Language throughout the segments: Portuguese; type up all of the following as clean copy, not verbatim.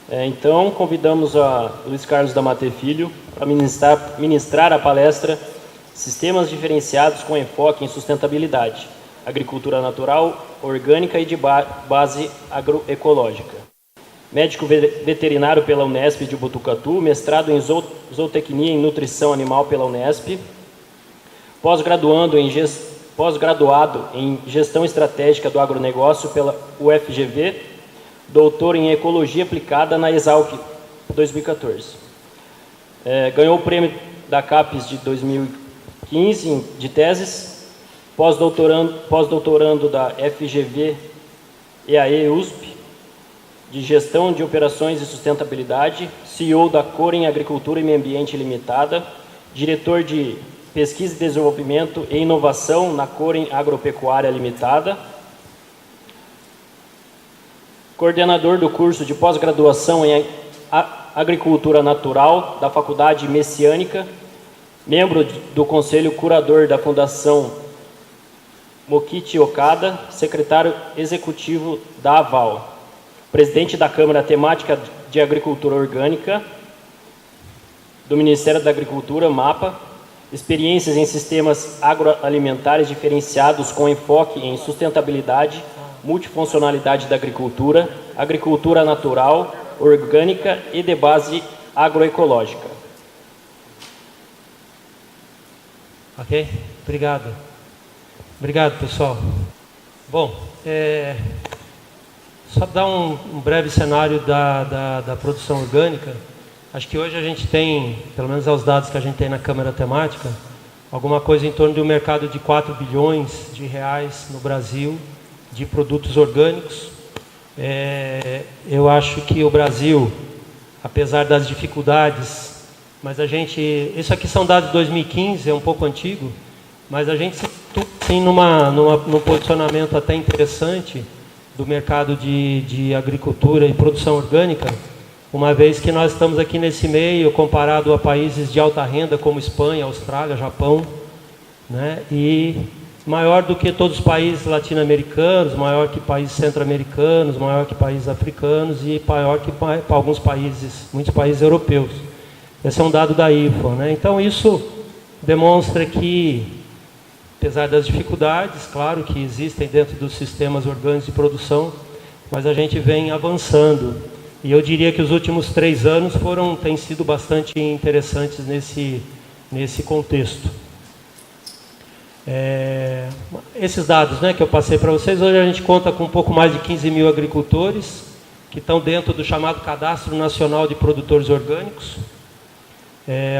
Então, convidamos a Luiz Carlos Damate Filho para ministrar a palestra Sistemas Diferenciados com Enfoque em Sustentabilidade, Agricultura Natural, Orgânica e de Base Agroecológica. Médico veterinário pela Unesp de Botucatu, mestrado em zootecnia e nutrição animal pela Unesp, pós-graduado em gestão estratégica do agronegócio pela UFGV, doutor em ecologia aplicada na Exalc 2014. Ganhou o prêmio da CAPES de 2015 de teses, pós-doutorando da FGV EAE USP, de Gestão de Operações e Sustentabilidade, CEO da Corem Agricultura e Meio Ambiente Limitada, diretor de Pesquisa e Desenvolvimento e Inovação na Corem Agropecuária Limitada, coordenador do curso de pós-graduação em Agricultura Natural da Faculdade Messiânica, membro do Conselho Curador da Fundação Mokichi Okada, secretário executivo da AVAL, presidente da Câmara Temática de Agricultura Orgânica do Ministério da Agricultura, MAPA, experiências em sistemas agroalimentares diferenciados com enfoque em sustentabilidade, multifuncionalidade da agricultura, agricultura natural, orgânica e de base agroecológica. Ok? Obrigado. Obrigado, pessoal. Bom, só dar um breve cenário da produção orgânica. Acho que hoje a gente tem, pelo menos aos dados que a gente tem na Câmara Temática, alguma coisa em torno de um mercado de 4 bilhões de reais no Brasil de produtos orgânicos. Eu acho que o Brasil, apesar das dificuldades, mas isso aqui são dados de 2015, é um pouco antigo, mas a gente tem num posicionamento até interessante do mercado de agricultura e produção orgânica, uma vez que nós estamos aqui nesse meio comparado a países de alta renda como Espanha, Austrália, Japão, né? E maior do que todos os países latino-americanos, maior que países centro-americanos, maior que países africanos e maior que alguns países, muitos países europeus. Esse é um dado da IFA, né? Então isso demonstra que, apesar das dificuldades, claro que existem dentro dos sistemas orgânicos de produção, mas a gente vem avançando. E eu diria que os últimos 3 anos têm sido bastante interessantes nesse contexto. Esses dados, né, que eu passei para vocês, hoje a gente conta com um pouco mais de 15 mil agricultores que estão dentro do chamado Cadastro Nacional de Produtores Orgânicos.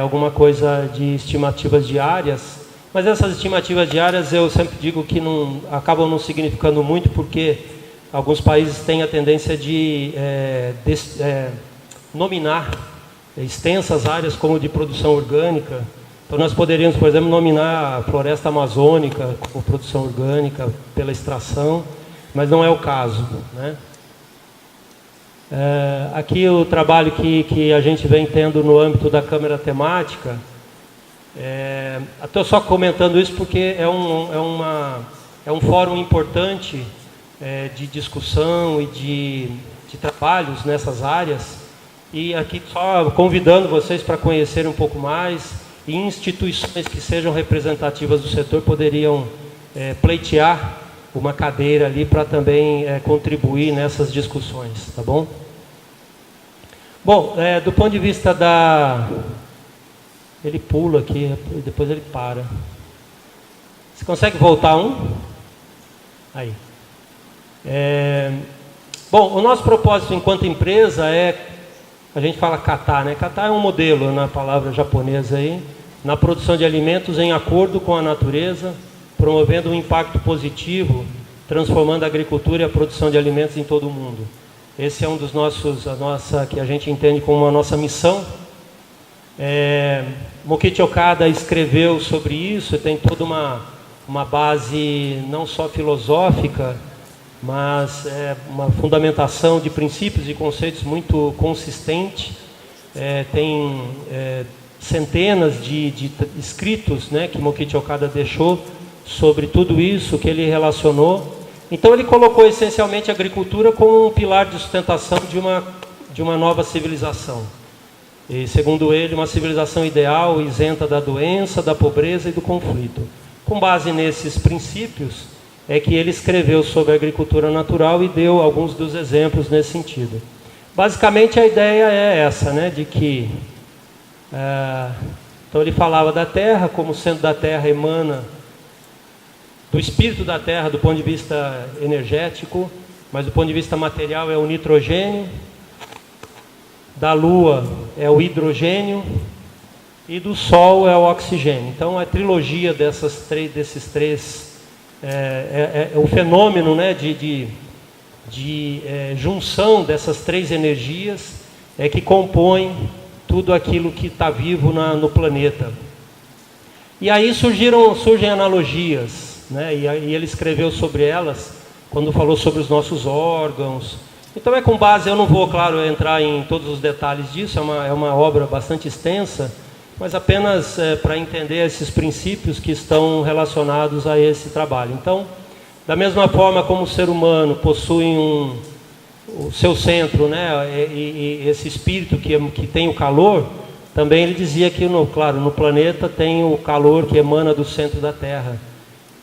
Alguma coisa de estimativas diárias, mas essas estimativas diárias eu sempre digo que acabam não significando muito, porque alguns países têm a tendência de nominar extensas áreas como de produção orgânica. Então nós poderíamos, por exemplo, nominar a floresta amazônica como produção orgânica pela extração, mas não é o caso, né? Aqui o trabalho que a gente vem tendo no âmbito da Câmara Temática, estou só comentando isso porque é um fórum importante de discussão e de trabalhos nessas áreas, e aqui só convidando vocês para conhecerem um pouco mais, e instituições que sejam representativas do setor poderiam pleitear uma cadeira ali para também contribuir nessas discussões, tá bom? Bom, do ponto de vista ele pula aqui e depois ele para. Você consegue voltar Aí. Bom, o nosso propósito enquanto empresa a gente fala kata, né? Kata é um modelo na palavra japonesa aí, na produção de alimentos em acordo com a natureza, promovendo um impacto positivo, transformando a agricultura e a produção de alimentos em todo o mundo. Esse é um dos que a gente entende como a nossa missão. Mokichi Okada escreveu sobre isso, tem toda uma base não só filosófica, mas uma fundamentação de princípios e conceitos muito consistente. Tem centenas de escritos, né, que Mokichi Okada deixou sobre tudo isso que ele relacionou. Então ele colocou essencialmente a agricultura como um pilar de sustentação de uma nova civilização. E, segundo ele, uma civilização ideal, isenta da doença, da pobreza e do conflito. Com base nesses princípios, é que ele escreveu sobre a agricultura natural e deu alguns dos exemplos nesse sentido. Basicamente, a ideia é essa, né, de que... então, ele falava da terra, como sendo da terra emana do espírito da terra do ponto de vista energético, mas do ponto de vista material é o nitrogênio, da lua é o hidrogênio e do sol é o oxigênio. Então, a trilogia desses três, o fenômeno, né, de junção dessas três energias é que compõe tudo aquilo que está vivo no planeta. E aí surgem analogias, né, e ele escreveu sobre elas quando falou sobre os nossos órgãos. Então é com base, eu não vou, claro, entrar em todos os detalhes disso, é uma obra bastante extensa, mas apenas para entender esses princípios que estão relacionados a esse trabalho. Então, da mesma forma como o ser humano possui o seu centro, né, e esse espírito que tem o calor, também ele dizia que, claro, no planeta tem o calor que emana do centro da Terra.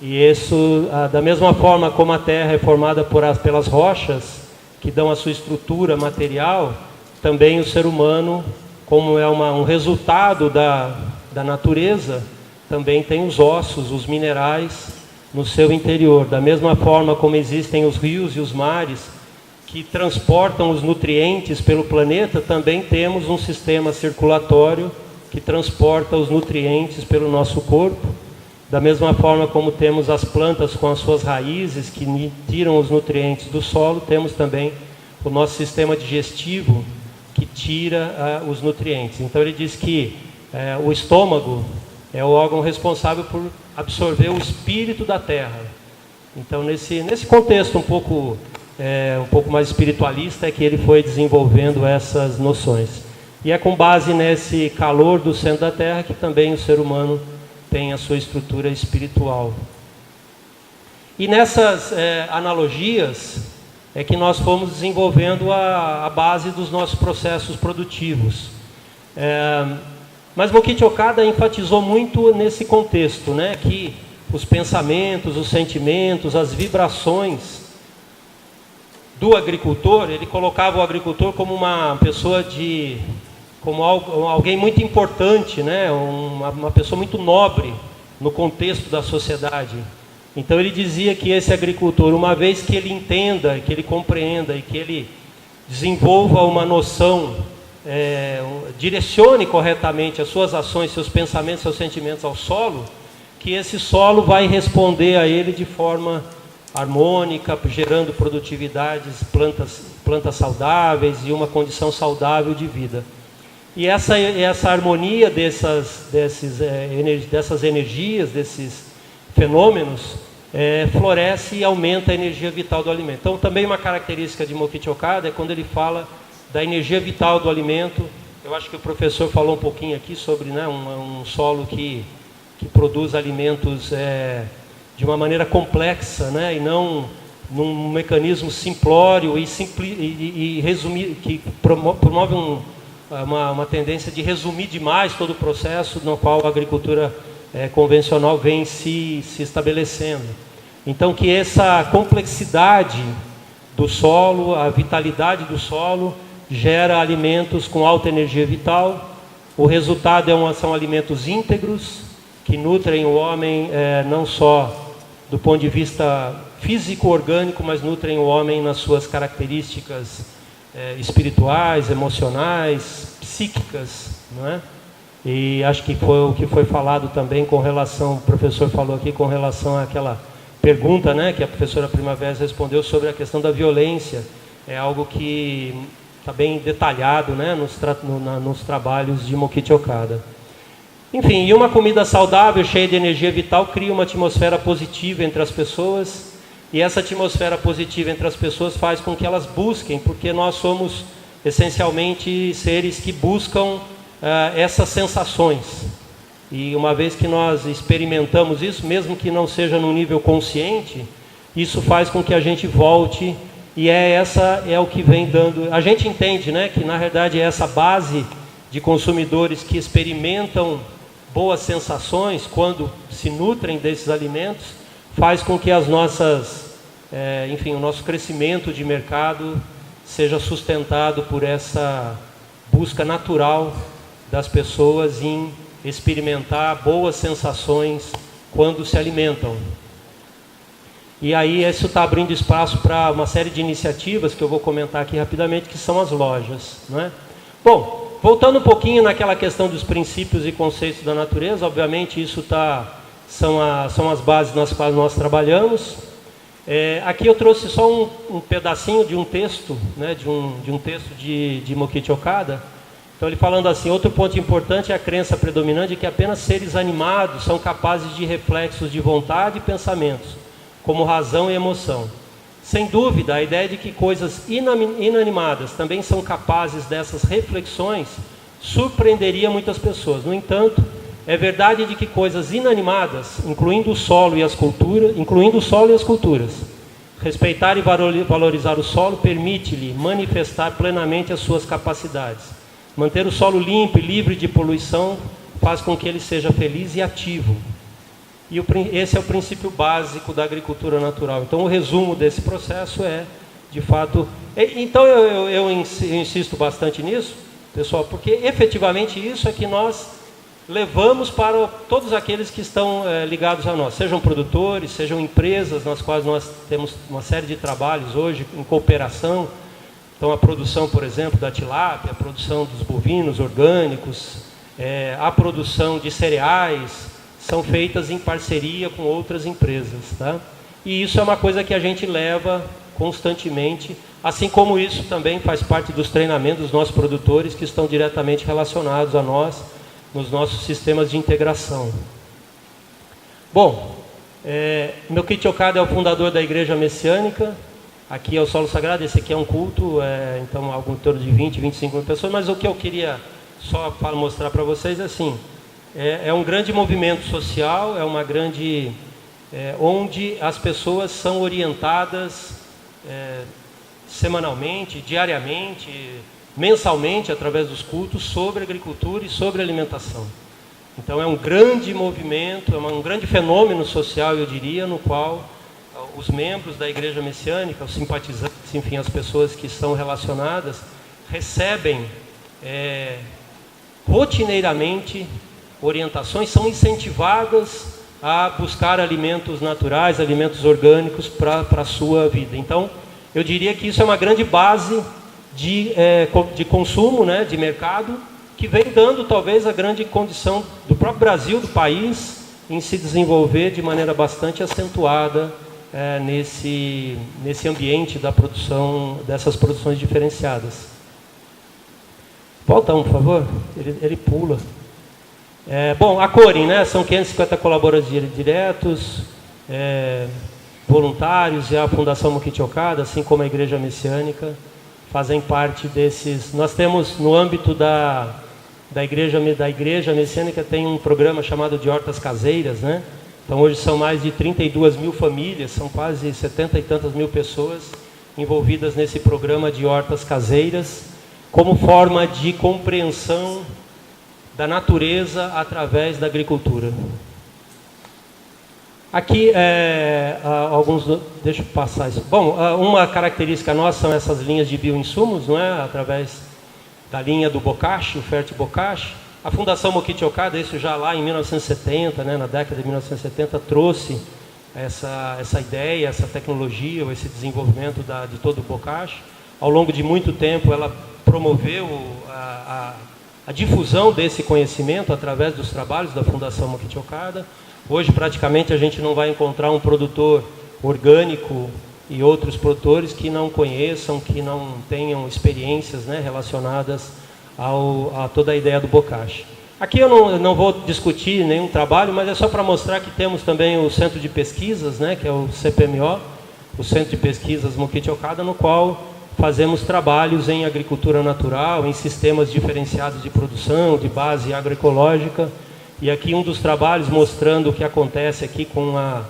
E isso, da mesma forma como a Terra é formada pelas rochas, que dão a sua estrutura material, também o ser humano, como é um resultado da natureza, também tem os ossos, os minerais no seu interior. Da mesma forma como existem os rios e os mares que transportam os nutrientes pelo planeta, também temos um sistema circulatório que transporta os nutrientes pelo nosso corpo. Da mesma forma como temos as plantas com as suas raízes que tiram os nutrientes do solo, temos também o nosso sistema digestivo que tira os nutrientes. Então ele diz que o estômago é o órgão responsável por absorver o espírito da terra. Então nesse contexto um pouco mais espiritualista é que ele foi desenvolvendo essas noções. E é com base nesse calor do centro da terra que também o ser humano tem a sua estrutura espiritual. E nessas analogias é que nós fomos desenvolvendo a base dos nossos processos produtivos. Mas Mokichi Okada enfatizou muito nesse contexto, né, que os pensamentos, os sentimentos, as vibrações do agricultor, ele colocava o agricultor como uma pessoa como alguém muito importante, né? Uma pessoa muito nobre no contexto da sociedade. Então ele dizia que esse agricultor, uma vez que ele entenda, que ele compreenda e que ele desenvolva uma noção, direcione corretamente as suas ações, seus pensamentos, seus sentimentos ao solo, que esse solo vai responder a ele de forma harmônica, gerando produtividades, plantas saudáveis e uma condição saudável de vida. E essa harmonia dessas energias, desses fenômenos, floresce e aumenta a energia vital do alimento. Então, também uma característica de Mokichi Okada é quando ele fala da energia vital do alimento. Eu acho que o professor falou um pouquinho aqui sobre, né, um solo que produz alimentos de uma maneira complexa, né, e não num mecanismo simplório e resumir, que promove uma tendência de resumir demais todo o processo no qual a agricultura convencional vem se estabelecendo. Então, que essa complexidade do solo, a vitalidade do solo, gera alimentos com alta energia vital. O resultado são alimentos íntegros, que nutrem o homem não só do ponto de vista físico-orgânico, mas nutrem o homem nas suas características espirituais, emocionais, psíquicas, não é? E acho que foi o que foi falado também com relação, o professor falou aqui com relação àquela pergunta, né, que a professora Primavera respondeu sobre a questão da violência. É algo que está bem detalhado, né, nos trabalhos de Mokichi Okada. Enfim, e uma comida saudável, cheia de energia vital, cria uma atmosfera positiva entre as pessoas. E essa atmosfera positiva entre as pessoas faz com que elas busquem, porque nós somos essencialmente seres que buscam essas sensações. E uma vez que nós experimentamos isso, mesmo que não seja no nível consciente, isso faz com que a gente volte E é o que vem dando. A gente entende, né, que na verdade é essa base de consumidores que experimentam boas sensações quando se nutrem desses alimentos, faz com que as nossas, enfim, o nosso crescimento de mercado seja sustentado por essa busca natural das pessoas em experimentar boas sensações quando se alimentam. E aí isso está abrindo espaço para uma série de iniciativas que eu vou comentar aqui rapidamente, que são as lojas, não é? Bom, voltando um pouquinho naquela questão dos princípios e conceitos da natureza, obviamente isso são as bases nas quais nós trabalhamos. Aqui eu trouxe só um pedacinho de um texto, né, de um texto de Mokichi Okada. Então ele falando assim: outro ponto importante é a crença predominante de que apenas seres animados são capazes de reflexos de vontade e pensamentos, como razão e emoção. Sem dúvida, a ideia de que coisas inanimadas também são capazes dessas reflexões surpreenderia muitas pessoas. No entanto, é verdade de que coisas inanimadas, incluindo o solo e as culturas, respeitar e valorizar o solo permite-lhe manifestar plenamente as suas capacidades. Manter o solo limpo e livre de poluição faz com que ele seja feliz e ativo. E esse é o princípio básico da agricultura natural. Então, o resumo desse processo é, de fato... Então, eu insisto bastante nisso, pessoal, porque efetivamente isso é que nós levamos para todos aqueles que estão ligados a nós, sejam produtores, sejam empresas nas quais nós temos uma série de trabalhos hoje em cooperação. Então, a produção, por exemplo, da tilápia, a produção dos bovinos orgânicos, a produção de cereais, são feitas em parceria com outras empresas, tá? E isso é uma coisa que a gente leva constantemente, assim como isso também faz parte dos treinamentos dos nossos produtores que estão diretamente relacionados a nós, nos nossos sistemas de integração. Bom, Mokichi Okada é o fundador da Igreja Messiânica. Aqui é o Solo Sagrado, esse aqui é um culto, então algo em torno de 20, 25 mil pessoas, mas o que eu queria só para mostrar para vocês é assim, é um grande movimento social, é uma grande... onde as pessoas são orientadas semanalmente, diariamente, mensalmente, através dos cultos, sobre agricultura e sobre alimentação. Então é um grande movimento, é um grande fenômeno social, eu diria, no qual os membros da Igreja Messiânica, os simpatizantes, enfim, as pessoas que estão relacionadas, recebem rotineiramente orientações, são incentivadas a buscar alimentos naturais, alimentos orgânicos para a sua vida. Então, eu diria que isso é uma grande base de consumo, né, de mercado, que vem dando talvez a grande condição do próprio Brasil, do país, em se desenvolver de maneira bastante acentuada nesse ambiente da produção, dessas produções diferenciadas. Volta um, por favor. Ele pula. Bom, a Corin, né, são 550 colaboradores diretos, voluntários, e a Fundação Mokichi Okada, assim como a Igreja Messiânica, fazem parte desses. Nós temos, no âmbito da Igreja Messiânica, tem um programa chamado de Hortas Caseiras, né? Então hoje são mais de 32 mil famílias, são quase 70 e tantas mil pessoas envolvidas nesse programa de hortas caseiras, como forma de compreensão da natureza através da agricultura. Aqui, deixa eu passar isso. Bom, uma característica nossa são essas linhas de bioinsumos, não é? Através da linha do bokashi, o Fert Bokashi. A Fundação Mokichi Okada, isso já lá em 1970, né, na década de 1970, trouxe essa ideia, essa tecnologia, ou esse desenvolvimento de todo o bokashi. Ao longo de muito tempo, ela promoveu a difusão desse conhecimento através dos trabalhos da Fundação Mokichi Okada. Hoje, praticamente, a gente não vai encontrar um produtor orgânico e outros produtores que não conheçam, que não tenham experiências, né, relacionadas a toda a ideia do bokashi. Aqui eu não vou discutir nenhum trabalho, mas é só para mostrar que temos também o Centro de Pesquisas, né, que é o CPMO, o Centro de Pesquisas Mokichi Okada, no qual fazemos trabalhos em agricultura natural, em sistemas diferenciados de produção, de base agroecológica. E aqui um dos trabalhos mostrando o que acontece aqui com a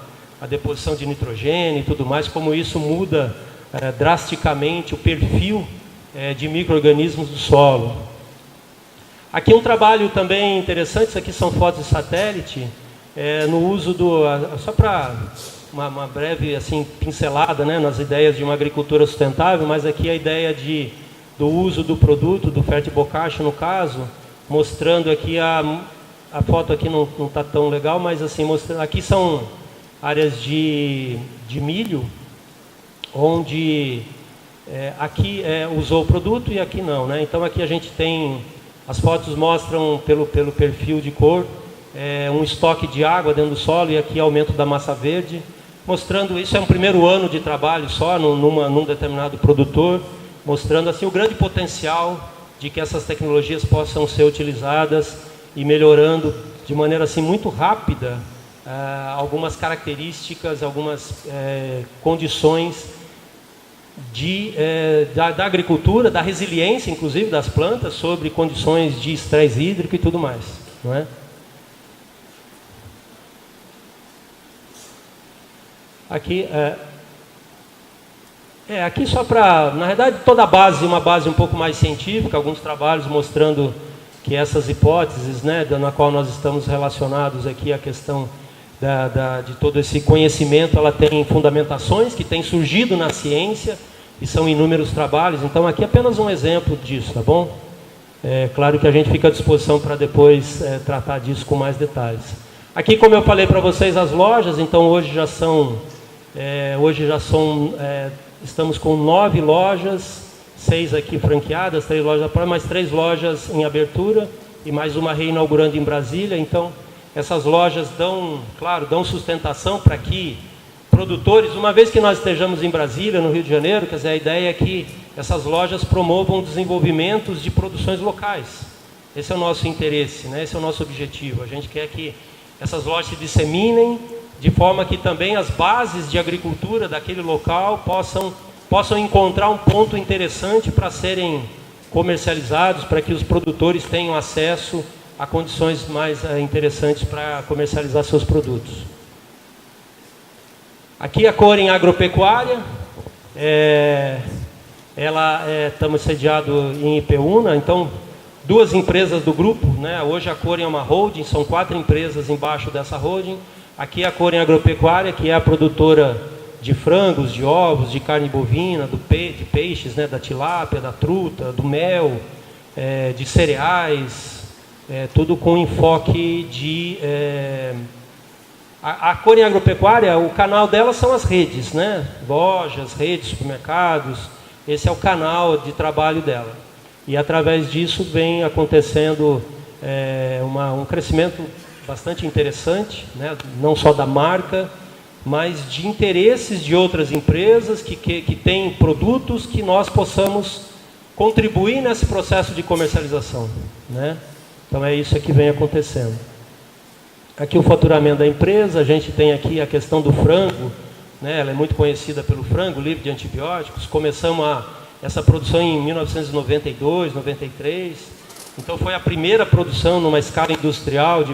deposição de nitrogênio e tudo mais, como isso muda drasticamente o perfil de micro-organismos do solo. Aqui um trabalho também interessante, isso aqui são fotos de satélite, no uso só para uma breve assim, pincelada, né, nas ideias de uma agricultura sustentável, mas aqui a ideia do uso do produto, do Fertibocashi no caso, mostrando aqui a foto aqui não está tão legal, mas assim, mostrando, aqui são áreas de milho, onde aqui usou o produto e aqui não, né? Então aqui a gente tem, as fotos mostram pelo perfil de cor, um estoque de água dentro do solo e aqui aumento da massa verde, mostrando, isso é um primeiro ano de trabalho só num determinado produtor, mostrando assim o grande potencial de que essas tecnologias possam ser utilizadas e melhorando de maneira assim muito rápida algumas características, algumas condições da agricultura, da resiliência inclusive das plantas sobre condições de estresse hídrico e tudo mais, não é? Aqui aqui só para, na verdade, toda a base, uma base um pouco mais científica, alguns trabalhos mostrando que essas hipóteses, né, na qual nós estamos relacionados aqui, a questão de todo esse conhecimento, ela tem fundamentações que têm surgido na ciência e são inúmeros trabalhos. Então, aqui é apenas um exemplo disso, tá bom? Claro que a gente fica à disposição para depois tratar disso com mais detalhes. Aqui, como eu falei para vocês, as lojas, então hoje já são estamos com 9 lojas, 6 aqui franqueadas, 3 lojas para mais 3 lojas em abertura e mais uma reinaugurando em Brasília. Então, essas lojas dão sustentação para que produtores, uma vez que nós estejamos em Brasília, no Rio de Janeiro, quer dizer, a ideia é que essas lojas promovam desenvolvimentos de produções locais. Esse é o nosso interesse, né? Esse é o nosso objetivo. A gente quer que essas lojas se disseminem de forma que também as bases de agricultura daquele local possam encontrar um ponto interessante para serem comercializados, para que os produtores tenham acesso a condições mais interessantes para comercializar seus produtos. Aqui a Coren Agropecuária, estamos sediados em Ipeúna, então 2 empresas do grupo, né? Hoje a Coren é uma holding, são 4 empresas embaixo dessa holding. Aqui a Coren Agropecuária, que é a produtora de frangos, de ovos, de carne bovina, de peixes, né? Da tilápia, da truta, do mel, de cereais, tudo com enfoque de... A Coren Agropecuária, o canal dela são as redes, né? Lojas, redes, supermercados, esse é o canal de trabalho dela. E através disso vem acontecendo um crescimento bastante interessante, né? Não só da marca, mas de interesses de outras empresas que têm produtos que nós possamos contribuir nesse processo de comercialização, né? Então é isso que vem acontecendo. Aqui o faturamento da empresa, a gente tem aqui a questão do frango, né? Ela é muito conhecida pelo frango livre de antibióticos. Começamos essa produção em 1992, 93. Então foi a primeira produção numa escala industrial de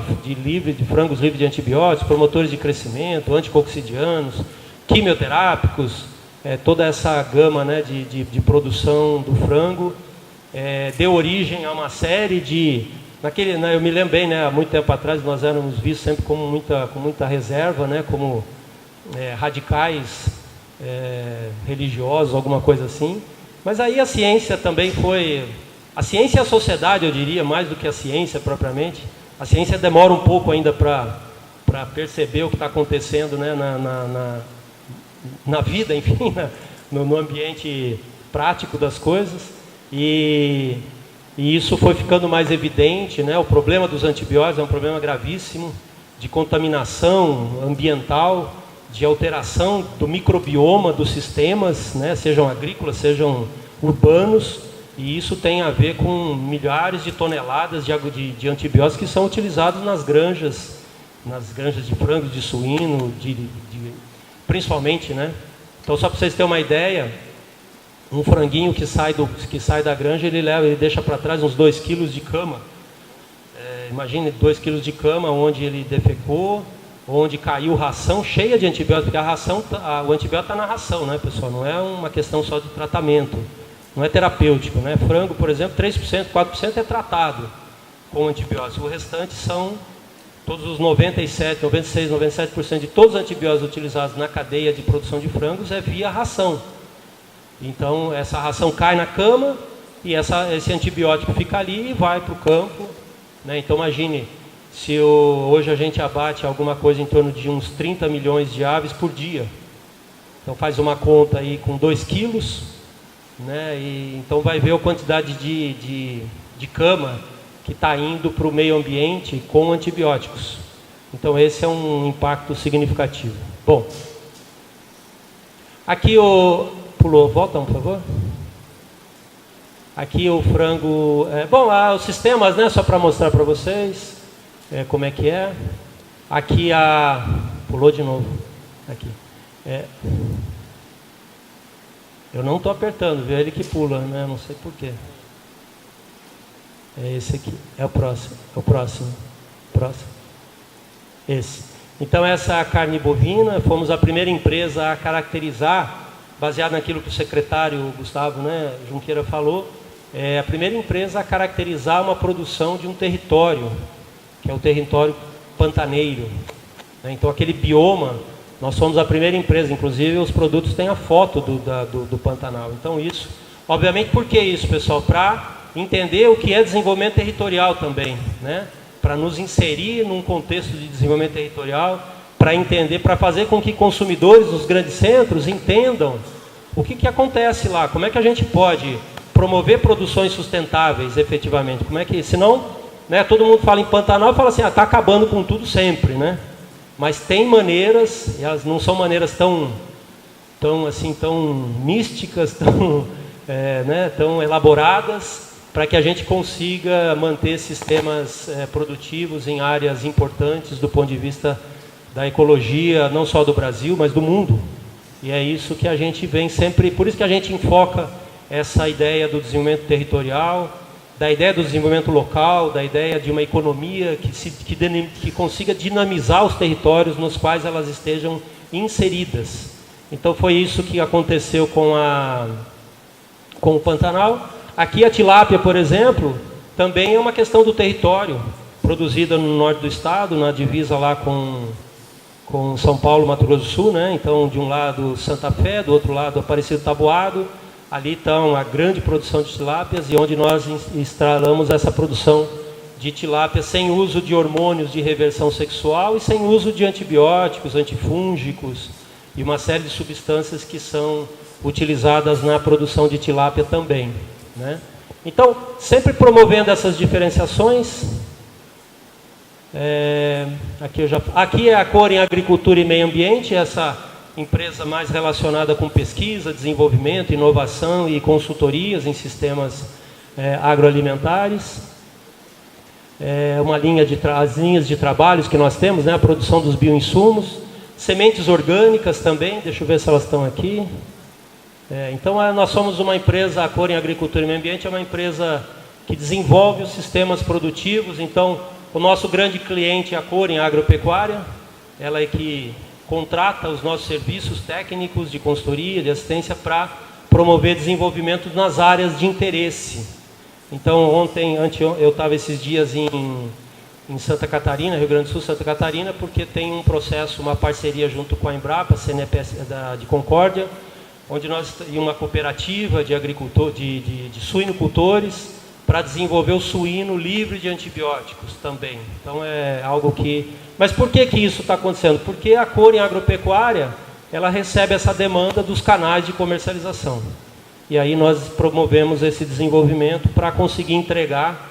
frangos livres de antibióticos, promotores de crescimento, anticoccidianos, quimioterápicos, toda essa gama, né, de produção do frango deu origem a uma série de... eu me lembro bem, né, há muito tempo atrás nós éramos vistos sempre com muita reserva, né, como radicais religiosos, alguma coisa assim. Mas aí a ciência também foi... A ciência e a sociedade, eu diria, mais do que a ciência propriamente. A ciência demora um pouco ainda para perceber o que está acontecendo, né, na vida, enfim, no ambiente prático das coisas. E isso foi ficando mais evidente, né? O problema dos antibióticos é um problema gravíssimo de contaminação ambiental, de alteração do microbioma dos sistemas, né? Sejam agrícolas, sejam urbanos. E isso tem a ver com milhares de toneladas de antibióticos que são utilizados nas granjas de frango, de suíno, principalmente, né? Então, só para vocês terem uma ideia, um franguinho que sai da granja, ele deixa para trás uns 2 quilos de cama. Imagine 2 quilos de cama onde ele defecou, onde caiu ração cheia de antibiótico, porque a ração, o antibiótico está na ração, né, pessoal? Não é uma questão só de tratamento, não é terapêutico, né? Frango, por exemplo, 3%, 4% é tratado com antibióticos. O restante são todos os 97, 96, 97% de todos os antibióticos utilizados na cadeia de produção de frangos é via ração. Então, essa ração cai na cama e esse antibiótico fica ali e vai para o campo, né? Então, imagine, se hoje a gente abate alguma coisa em torno de uns 30 milhões de aves por dia. Então, faz uma conta aí com 2 quilos, né? E, então, vai ver a quantidade de cama que está indo para o meio ambiente com antibióticos. Então, esse é um impacto significativo. Bom, aqui pulou, volta, por favor. Aqui o frango... os sistemas, né, só para mostrar para vocês como é que é. Aqui pulou de novo. Aqui. Eu não estou apertando, viu? Ele que pula, né? Não sei porquê. É esse aqui. É o próximo. É o próximo. Próximo. Esse. Então, essa carne bovina, fomos a primeira empresa a caracterizar, baseado naquilo que o secretário Gustavo, né, Junqueira falou, a primeira empresa a caracterizar uma produção de um território, que é o território pantaneiro. Então, aquele bioma, nós somos a primeira empresa, inclusive os produtos têm a foto do Pantanal. Então, isso, obviamente, por que isso, pessoal? Para entender o que é desenvolvimento territorial também, né? Para nos inserir num contexto de desenvolvimento territorial, para entender, para fazer com que consumidores dos grandes centros entendam o que acontece lá, como é que a gente pode promover produções sustentáveis efetivamente, como é que, senão, né, todo mundo fala em Pantanal e fala assim, está acabando com tudo sempre, né? Mas tem maneiras, e elas não são maneiras tão místicas, tão elaboradas, para que a gente consiga manter sistemas produtivos em áreas importantes do ponto de vista da ecologia, não só do Brasil, mas do mundo. E é isso que a gente vem sempre, por isso que a gente enfoca essa ideia do desenvolvimento territorial, da ideia do desenvolvimento local, da ideia de uma economia que consiga dinamizar os territórios nos quais elas estejam inseridas. Então foi isso que aconteceu com o Pantanal. Aqui a tilápia, por exemplo, também é uma questão do território, produzida no norte do estado, na divisa lá com São Paulo, Mato Grosso do Sul, né? Então, de um lado Santa Fé, do outro lado Aparecido Taboado. Ali estão a grande produção de tilápias e onde nós instalamos essa produção de tilápia sem uso de hormônios de reversão sexual e sem uso de antibióticos, antifúngicos e uma série de substâncias que são utilizadas na produção de tilápia também, né? Então, sempre promovendo essas diferenciações. Aqui é a Cor em Agricultura e Meio Ambiente, essa empresa mais relacionada com pesquisa, desenvolvimento, inovação e consultorias em sistemas agroalimentares. As linhas de trabalhos que nós temos, né, a produção dos bioinsumos, sementes orgânicas também, deixa eu ver se elas estão aqui. Então, nós somos uma empresa, a Cor em Agricultura e Meio Ambiente é uma empresa que desenvolve os sistemas produtivos. Então, o nosso grande cliente é a Cor em Agropecuária, ela é que contrata os nossos serviços técnicos de consultoria, de assistência para promover desenvolvimento nas áreas de interesse. Então, eu estava esses dias em Santa Catarina, Rio Grande do Sul, Santa Catarina, porque tem um processo, uma parceria junto com a Embrapa, CNPS de Concórdia, onde nós temos uma cooperativa de suinocultores para desenvolver o suíno livre de antibióticos também. Então é algo que... Mas por que isso está acontecendo? Porque a Cor em Agropecuária, ela recebe essa demanda dos canais de comercialização. E aí nós promovemos esse desenvolvimento para conseguir entregar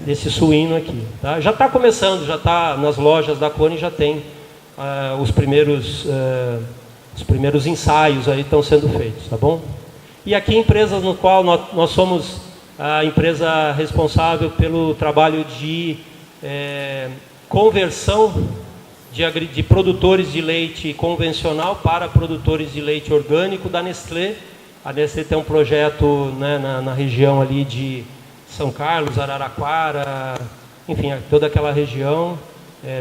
esse suíno aqui. Tá? Já está começando, já está nas lojas da Cor e já tem os primeiros ensaios aí estão sendo feitos, tá bom? E aqui empresas no qual nós somos a empresa responsável pelo trabalho de conversão de produtores de leite convencional para produtores de leite orgânico da Nestlé. A Nestlé tem um projeto, né, na região ali de São Carlos, Araraquara, enfim, toda aquela região.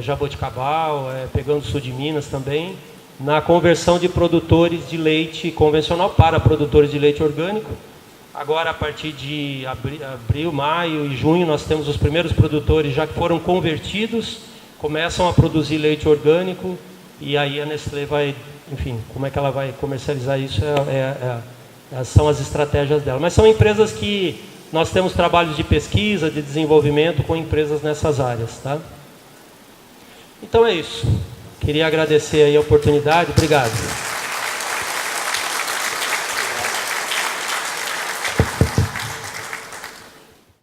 Jaboticabal, pegando o sul de Minas também, na conversão de produtores de leite convencional para produtores de leite orgânico. Agora, a partir de abril, maio e junho, nós temos os primeiros produtores já que foram convertidos, começam a produzir leite orgânico, e aí a Nestlé vai, enfim, como é que ela vai comercializar isso, são as estratégias dela. Mas são empresas que nós temos trabalhos de pesquisa, de desenvolvimento com empresas nessas áreas, tá? Então é isso. Queria agradecer aí a oportunidade. Obrigado.